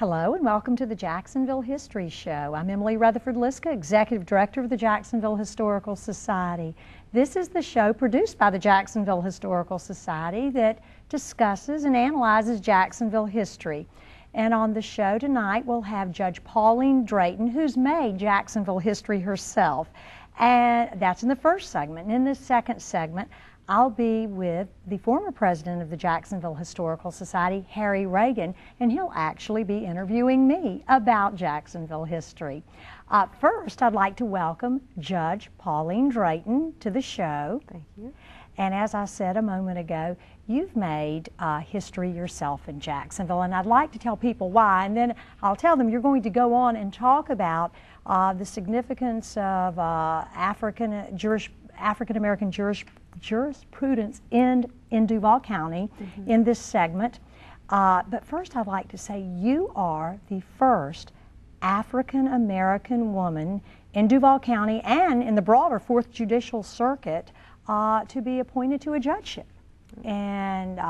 Hello and welcome to the Jacksonville History Show. I'm Emily Rutherford-Liska, Executive Director of the Jacksonville Historical Society. This is the show produced by the Jacksonville Historical Society that discusses and analyzes Jacksonville history. And on the show tonight we'll have Judge Pauline Drayton, who's made Jacksonville history herself. And that's in the first segment. And in the second segment, I'll be with the former president of the Jacksonville Historical Society, Harry Reagan, and he'll actually be interviewing me about Jacksonville history. First, I'd like to welcome Judge Pauline Drayton to the show. Thank you. And as I said a moment ago, you've made history yourself in Jacksonville, and I'd like to tell people why, and then I'll tell them you're going to go on and talk about the significance of African-American jurisprudence in Duval County in this segment. But first I'd like to say you are the first African-American woman in Duval County and in the broader 4th Judicial Circuit to be appointed to a judgeship. And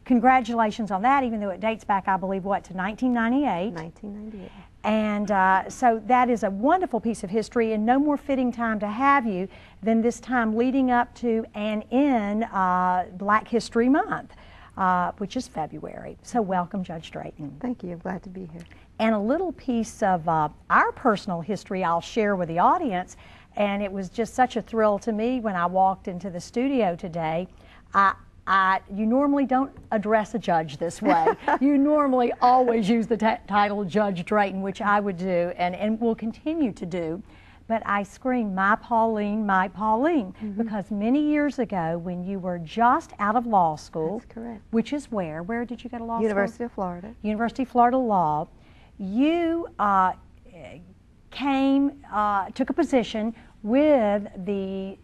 congratulations on that, even though it dates back, I believe, what, to 1998? 1998. And so that is a wonderful piece of history, and no more fitting time to have you than this time leading up to and in Black History Month, which is February. So welcome, Judge Drayton. Thank you. I'm glad to be here. And a little piece of our personal history I'll share with the audience, and it was just such a thrill to me when I walked into the studio today. You normally don't address a judge this way. You normally always use the title Judge Drayton, which I would do and will continue to do. But I scream, my Pauline, because many years ago when you were just out of law school, that's correct, which is where did you go to law University school? of Florida. University of Florida Law. You took a position with the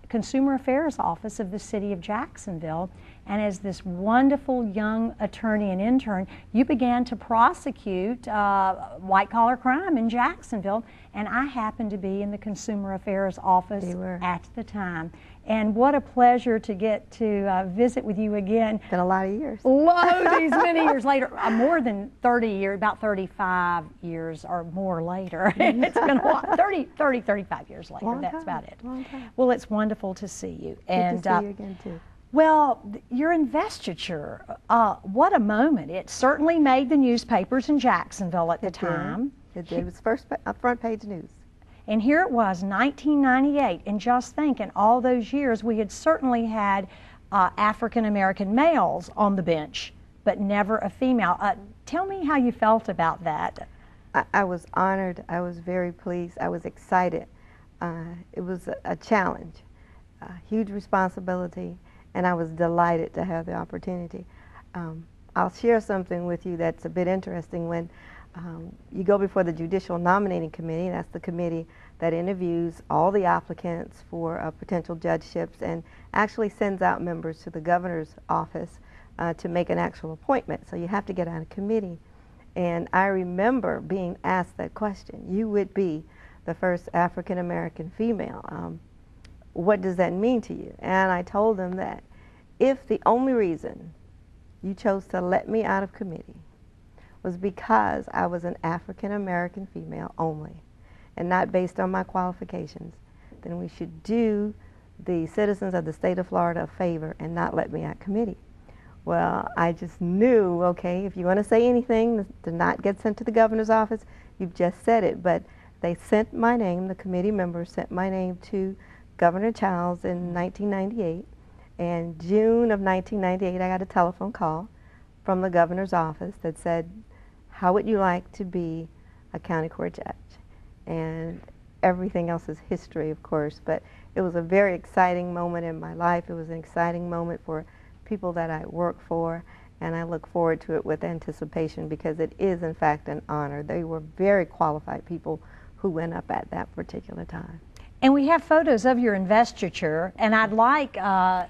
Consumer Affairs Office of the City of Jacksonville, and as this wonderful young attorney and intern, you began to prosecute white-collar crime in Jacksonville, and I happened to be in the Consumer Affairs Office at the time. And what a pleasure to get to visit with you again. Been a lot of years. These many years later, more than 30 years, about 35 years or more later. It's been a lot, 35 years later, Long that's time. about it. Long time. Well, it's wonderful to see you. Good to see you again, too. Well, your investiture, what a moment. It certainly made the newspapers in Jacksonville at the time. It did. It was first front page news. And here it was, 1998, and just think, in all those years, we had certainly had African-American males on the bench, but never a female. Tell me how you felt about that. I was honored. I was very pleased. I was excited. It was a challenge, a huge responsibility, and I was delighted to have the opportunity. I'll share something with you that's a bit interesting. When you go before the Judicial Nominating Committee, that's the committee that interviews all the applicants for potential judgeships and actually sends out members to the governor's office to make an actual appointment. So you have to get on a committee. And I remember being asked that question. You would be the first African-American female. What does that mean to you? And I told them that if the only reason you chose to let me out of committee was because I was an African-American female only and not based on my qualifications, then we should do the citizens of the state of Florida a favor and not let me out of committee. Well, I just knew, okay, if you want to say anything to not get sent to the governor's office, you've just said it. But they sent my name, the committee members sent my name to Governor Childs in 1998. And June of 1998, I got a telephone call from the governor's office that said, how would you like to be a county court judge? And everything else is history, of course, but it was a very exciting moment in my life. It was an exciting moment for people that I work for, and I look forward to it with anticipation because it is, in fact, an honor. They were very qualified people who went up at that particular time. And we have photos of your investiture, and I'd like to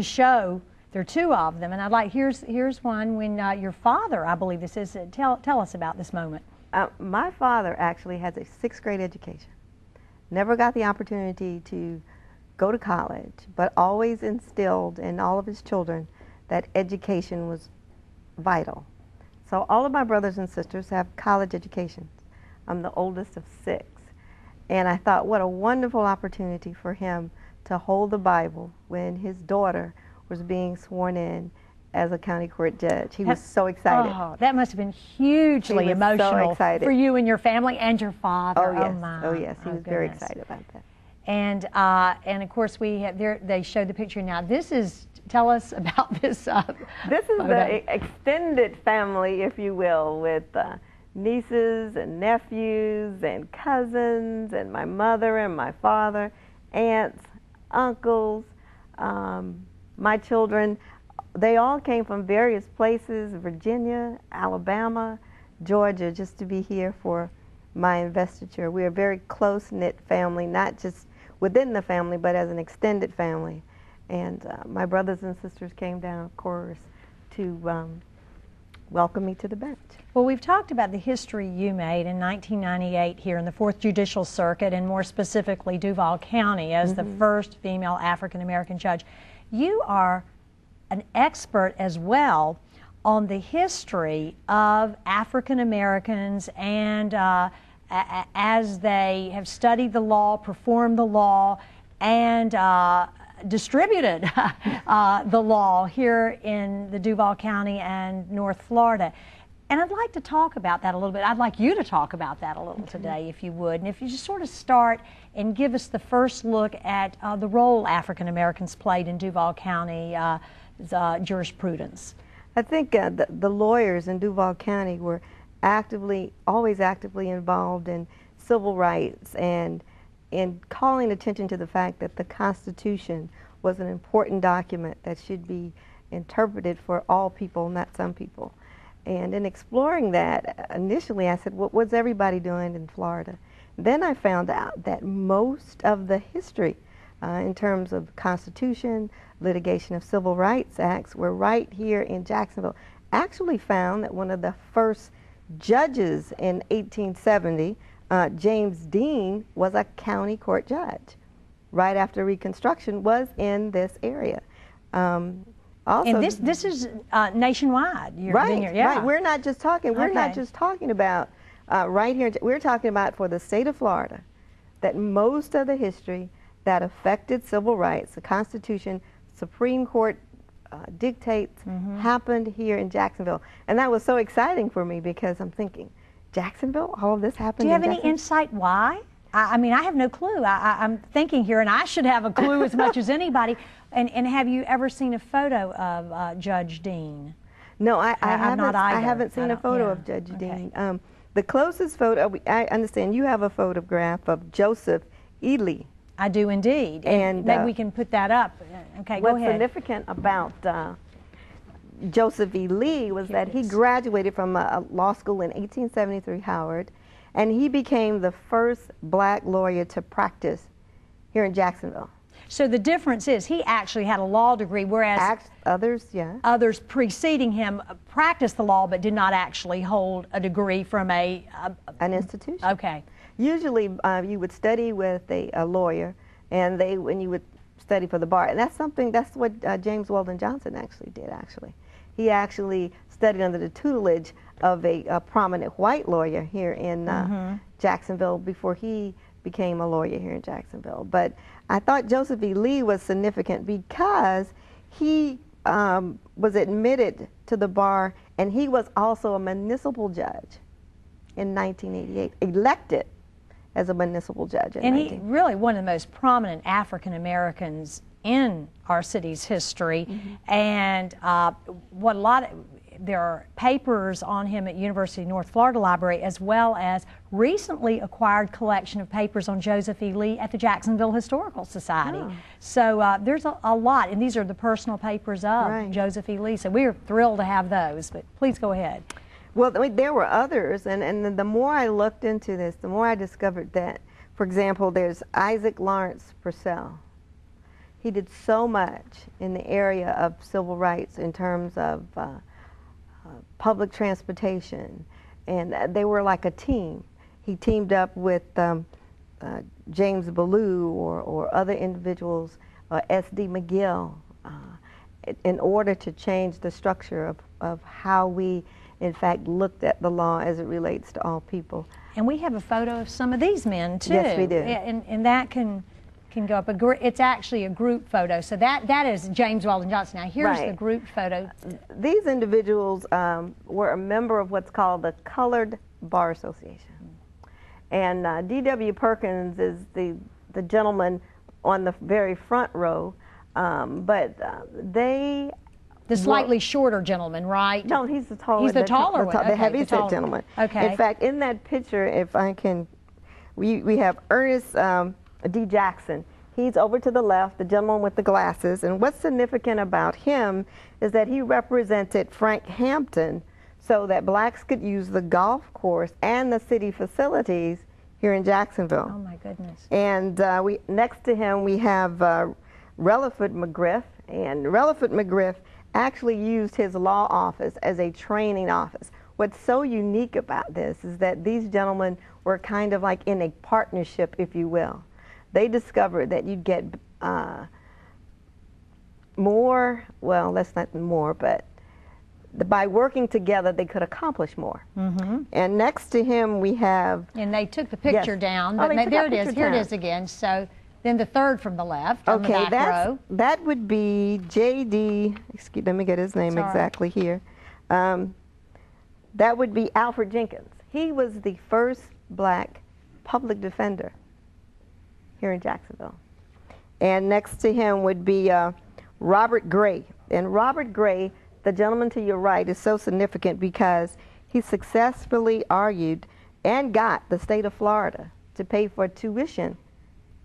show, there are two of them, and I'd like, here's one when your father, I believe this is, tell us about this moment. My father actually has a 6th grade education. Never got the opportunity to go to college, but always instilled in all of his children that education was vital. So all of my brothers and sisters have college educations. I'm the oldest of 6. And I thought, what a wonderful opportunity for him to hold the Bible when his daughter was being sworn in as a county court judge. He was so excited. Oh, that must have been hugely emotional for you and your family and your father. Oh, yes. Oh, my. Oh, yes. He was very goodness. excited about that. And of course, we have there. They showed the picture. Now, this is. Tell us about this. This is the extended family, if you will, with nieces and nephews and cousins and my mother and my father, aunts, uncles, my children. They all came from various places, Virginia, Alabama, Georgia, just to be here for my investiture. We are a very close-knit family, not just within the family, but as an extended family. And my brothers and sisters came down, of course, to welcome me to the bench. Well, we've talked about the history you made in 1998 here in the 4th Judicial Circuit, and more specifically Duval County, as the first female African-American judge. You are an expert as well on the history of African Americans and as they have studied the law, performed the law, and distributed the law here in the Duval County and North Florida. And I'd like to talk about that a little bit. I'd like you to talk about that a little today, if you would. And if you just sort of start and give us the first look at the role African Americans played in Duval County jurisprudence. I think the lawyers in Duval County were always actively involved in civil rights and in calling attention to the fact that the Constitution was an important document that should be interpreted for all people, not some people. And in exploring that, initially I said, what's everybody doing in Florida? Then I found out that most of the history in terms of Constitution, litigation of civil rights acts, were right here in Jacksonville. Actually found that one of the first judges in 1870, James Dean, was a county court judge. Right after Reconstruction, was in this area. Also, and this is nationwide. Right. We're not just talking. We're not just talking about right here. We're talking about for the state of Florida, that most of the history that affected civil rights, the Constitution, Supreme Court dictates, happened here in Jacksonville, and that was so exciting for me because I'm thinking, Jacksonville, all of this happened. Do you have any insight why? I mean, I have no clue. I'm thinking here, and I should have a clue as much as anybody. And have you ever seen a photo of Judge Dean? No, I haven't. I haven't seen a photo of Judge Dean. The closest photo, I understand you have a photograph of Joseph E. Lee. I do indeed. And maybe we can put that up. Okay, go ahead. What's significant about Joseph E. Lee was that he graduated from a law school in 1873, Howard, and he became the first black lawyer to practice here in Jacksonville. So the difference is he actually had a law degree, whereas others preceding him practiced the law but did not actually hold a degree from an institution. Okay. Usually you would study with a lawyer, and when you would study for the bar, and that's what James Weldon Johnson actually did. He actually studied under the tutelage of a prominent white lawyer here in Jacksonville before he became a lawyer here in Jacksonville. But I thought Joseph E. Lee was significant because he was admitted to the bar, and he was also a municipal judge in 1988, elected as a municipal judge. And he really one of the most prominent African Americans in our city's history. And there are papers on him at University of North Florida Library, as well as recently acquired collection of papers on Joseph E. Lee at the Jacksonville Historical Society. So there's a lot, and these are the personal papers of Joseph E. Lee. So we are thrilled to have those, but please go ahead. Well, there were others, and the more I looked into this, the more I discovered that, for example, there's Isaac Lawrence Purcell. He did so much in the area of civil rights in terms of public transportation, and they were like a team. He teamed up with James Ballou or other individuals, S.D. McGill, in order to change the structure of how we in fact, looked at the law as it relates to all people. And we have a photo of some of these men too. Yes, we do. And that can go up. It's actually a group photo. So that is James Weldon Johnson. Now here's the group photo. These individuals were a member of what's called the Colored Bar Association. And D.W. Perkins is the gentleman on the very front row, but they... The slightly shorter gentleman, right? No, he's the taller. He's the taller one. The heavy-set gentleman. Okay. In fact, in that picture, if I can, we have Ernest D. Jackson. He's over to the left, the gentleman with the glasses. And what's significant about him is that he represented Frank Hampton so that blacks could use the golf course and the city facilities here in Jacksonville. Oh, my goodness. And next to him, we have Relaford McGriff. And Relaford McGriff actually used his law office as a training office. What's so unique about this is that these gentlemen were kind of like in a partnership, if you will. They discovered that you'd get more, well, that's not more, but by working together, they could accomplish more. Mm-hmm. And next to him, we have... And they took the picture down. But there it is. Here it is again. So then the third from the left on the back row. That would be J.D., excuse, let me get his name exactly here. That would be Alfred Jenkins. He was the first black public defender here in Jacksonville. And next to him would be Robert Gray. And Robert Gray, the gentleman to your right, is so significant because he successfully argued and got the state of Florida to pay for tuition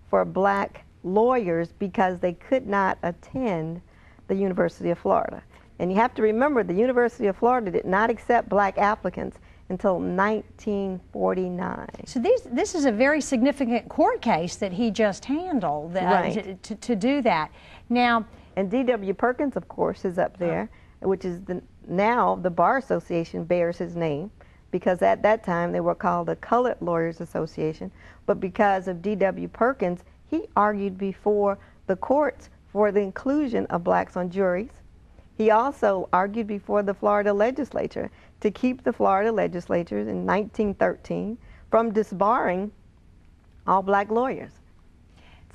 for black lawyers because they could not attend the University of Florida. And you have to remember, the University of Florida did not accept black applicants until 1949. So this is a very significant court case that he just handled to do that. Now, and D.W. Perkins, of course, is up there, which is now the Bar Association bears his name, because at that time they were called the Colored Lawyers Association. But because of D.W. Perkins, he argued before the courts for the inclusion of blacks on juries. He also argued before the Florida legislature to keep the Florida legislature in 1913 from disbarring all black lawyers.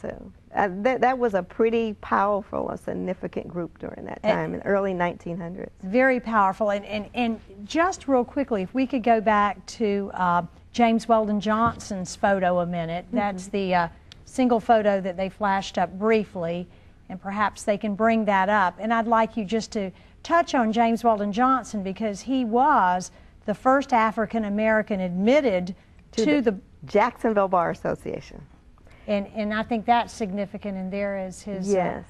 So that was a pretty powerful, significant group during that time in the early 1900s. Very powerful. And just real quickly, if we could go back to James Weldon Johnson's photo a minute. Mm-hmm. That's the single photo that they flashed up briefly, and perhaps they can bring that up. And I'd like you just to touch on James Weldon Johnson, because he was the first African-American admitted to the Jacksonville Bar Association. And I think that's significant, and there is his... Yes.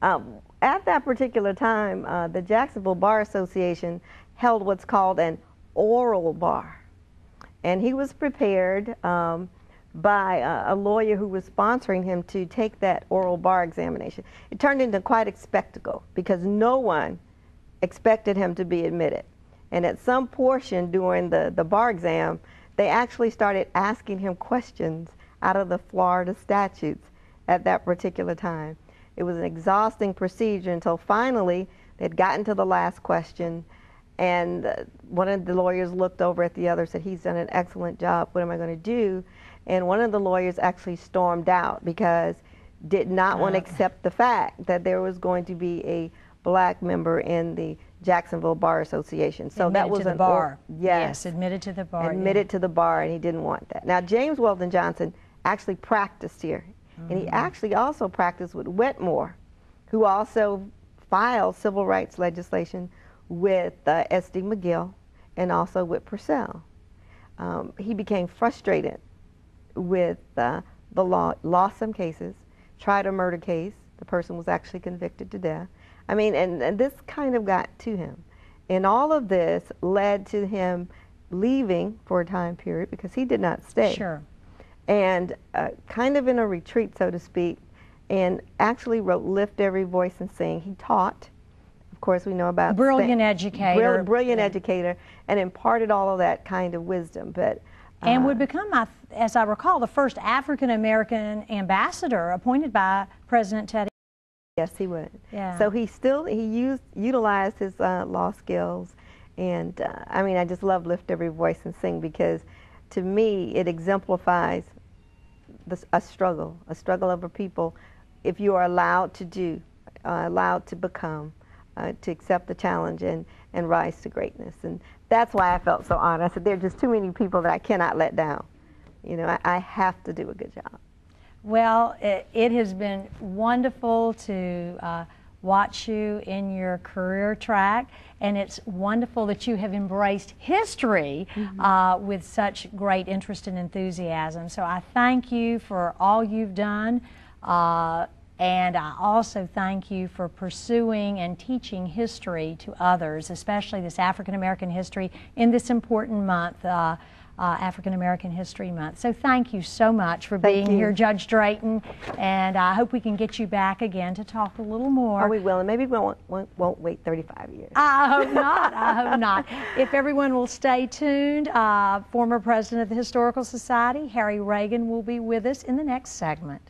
At that particular time, the Jacksonville Bar Association held what's called an oral bar. And he was prepared by a lawyer who was sponsoring him to take that oral bar examination. It turned into quite a spectacle because no one expected him to be admitted. And at some portion during the bar exam, they actually started asking him questions out of the Florida statutes at that particular time. It was an exhausting procedure until finally they'd gotten to the last question, and one of the lawyers looked over at the other, said, "He's done an excellent job, what am I going to do?" And one of the lawyers actually stormed out because did not want to accept the fact that there was going to be a black member in the Jacksonville Bar Association. So that was an bar. Yes, admitted to the bar. Admitted to the bar, and he didn't want that. Now, James Weldon Johnson actually practiced here. Mm-hmm. And he actually also practiced with Wetmore, who also filed civil rights legislation with S.D. McGill and also with Purcell. He became frustrated with the law, lost some cases, tried a murder case. The person was actually convicted to death. I mean, and this kind of got to him. And all of this led to him leaving for a time period because he did not stay. Sure. And kind of in a retreat, so to speak, and actually wrote Lift Every Voice and Sing. He taught. Of course, we know about... Brilliant educator. Brilliant educator, and imparted all of that kind of wisdom. But and would become, as I recall, the first African-American ambassador appointed by President Teddy. Yes, he would. Yeah. So he utilized his law skills And I mean, I just love Lift Every Voice and Sing, because to me it exemplifies a struggle of a people, if you are allowed to do, allowed to become, to accept the challenge and rise to greatness. And that's why I felt so honored. I said, there are just too many people that I cannot let down. You know, I have to do a good job. Well, it has been wonderful to watch you in your career track, and it's wonderful that you have embraced history with such great interest and enthusiasm. So I thank you for all you've done, and I also thank you for pursuing and teaching history to others, especially this African American history in this important month, African American History Month. So thank you so much for being here, Judge Drayton, and I hope we can get you back again to talk a little more. Oh, we will, and maybe we won't wait 35 years. I hope not. I hope not. If everyone will stay tuned, former President of the Historical Society, Harry Reagan, will be with us in the next segment.